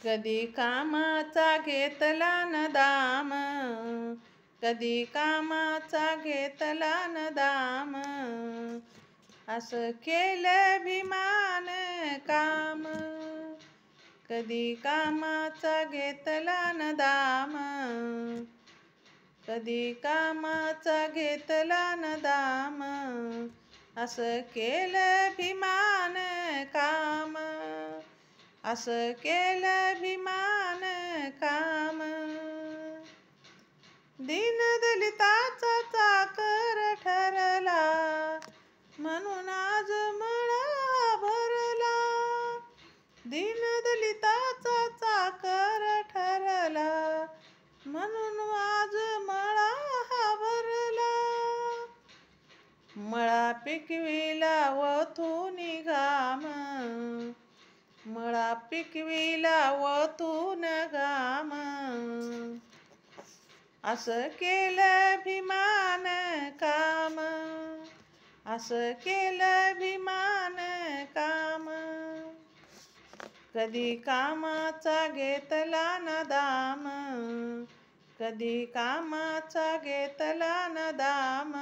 कधी कामाचा घेतला न दाम, कधी कामाचा घेतला न दाम, असं केलं भिमान काम. कधी कामाचा घेतला न दाम, कधी कामाचा घेतला न दाम, असं केलं भिमान काम, असं केलं भिमान काम. दीनदलिताचा चाकर ठरला, म्हणून आज मळा भरला. दीनदलिताचा चाकर ठरला, म्हणून आज मळा भरला. मळा पिकविला वतून घाम, मळा पिकविला वतून घाम, असं केलं भिमान काम, असं केलं भिमान काम. कधी कामाचा घेतला न दाम, कधी कामाचा घेतला न दाम,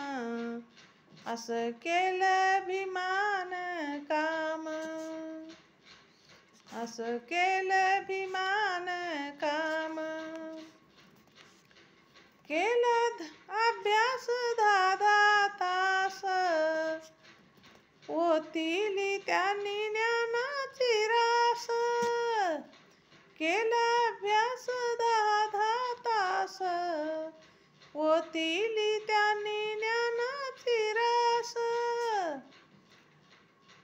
असं केलं भिमान काम, असं केलं भिमान काम. केलं अभ्यास 10 तास, ओतिली त्यांनी ज्ञानाची रास. केला अभ्यास 10 तास, ओतिली त्यांनी ज्ञानाची रास.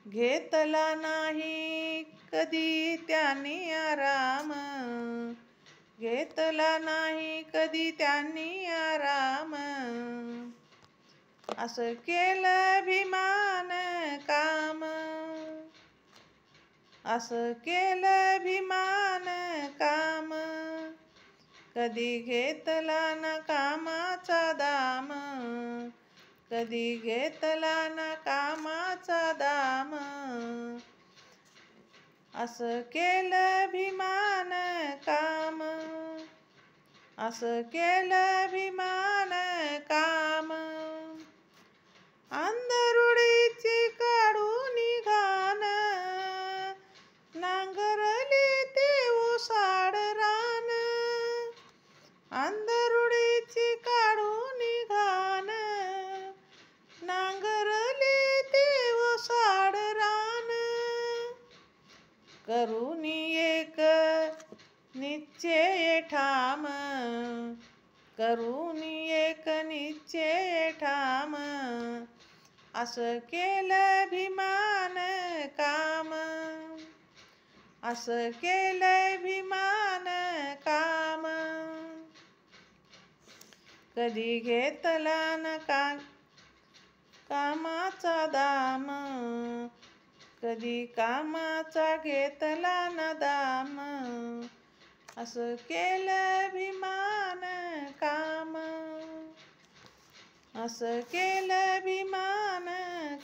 घेतला नाही कधी त्यांनी आराम, घेतला नाही कधी त्यांनी आराम, असं केलं भिमान काम, असं केलं भिमान काम. कधी घेतला न कामाचा दाम, कधी घेतला न कामाचा दाम, असं केलं भिमान काम, असं केलं भिमान काम. अंधरुडीची काढून घाण, नांगरली ती ओसाड रान. अंधरुडीची काढून घाण, नांगरली ती ओसाड रान. करून एक निश्चय ठाम, करून एक निश्चय ठाम, असं केलं भिमान काम, असं केलं भिमान काम. कधी घेतला न कामाचा दाम, कधी कामाचा घेतला न दाम, असं केलं भिमान काम, असं केलं भिमान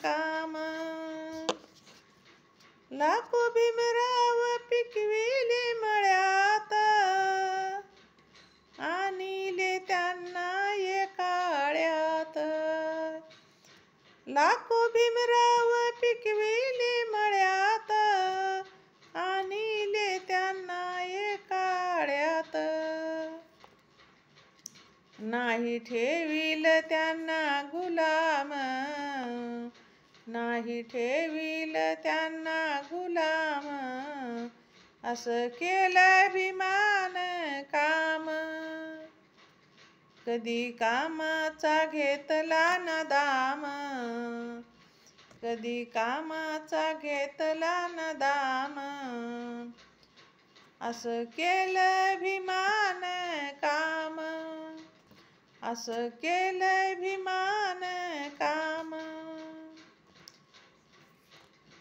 काम. लाखो भीमराव पिकविले मळ्यात, आणिले त्यांना एकाळ्यात. लाखो भीमराव पिकविले मळ्यात, आणिले त्यांना एकाळ्यात. नाही ठेविल त्यांना गुलाम, नाही ठेविल त्यांना गुलाम, असं केलं भिमान काम. कधी कामाचा घेतला न दाम, कधी कामाचा घेतला न दाम, असं केलं भिमान काम, असं केलं भिमान काम.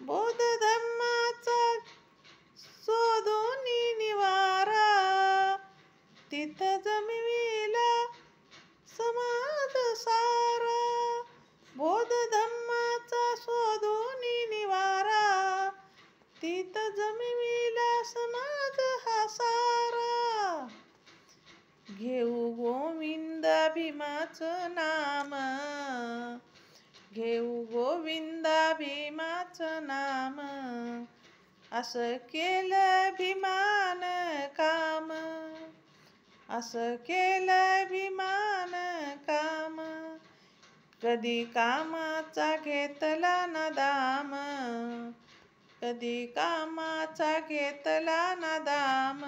बौद्ध धम्माचा शोधून निवारा, तिथं जमविला समाज सारा. बौद्ध धम्माचा शोधून निवारा, तिथं जमविला समाज हा सारा. असं केलं भीमान काम, असं केलं भीमान काम, कधी कामाचा घेतला ना दाम, कधी कामाचा घेतला ना दाम,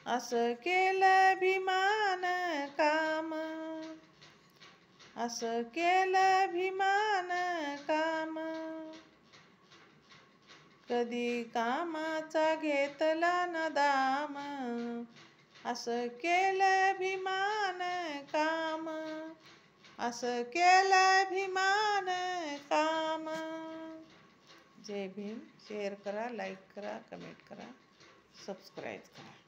असं केलं भीमान काम, असं केलं भीमान काम, कधी कामाचा घेतला ना दाम, असं केलं भीमान काम, असं केलं भीमान काम. जय भीम. शेअर करा, लाईक करा, कमेंट करा, सबस्क्राईब करा.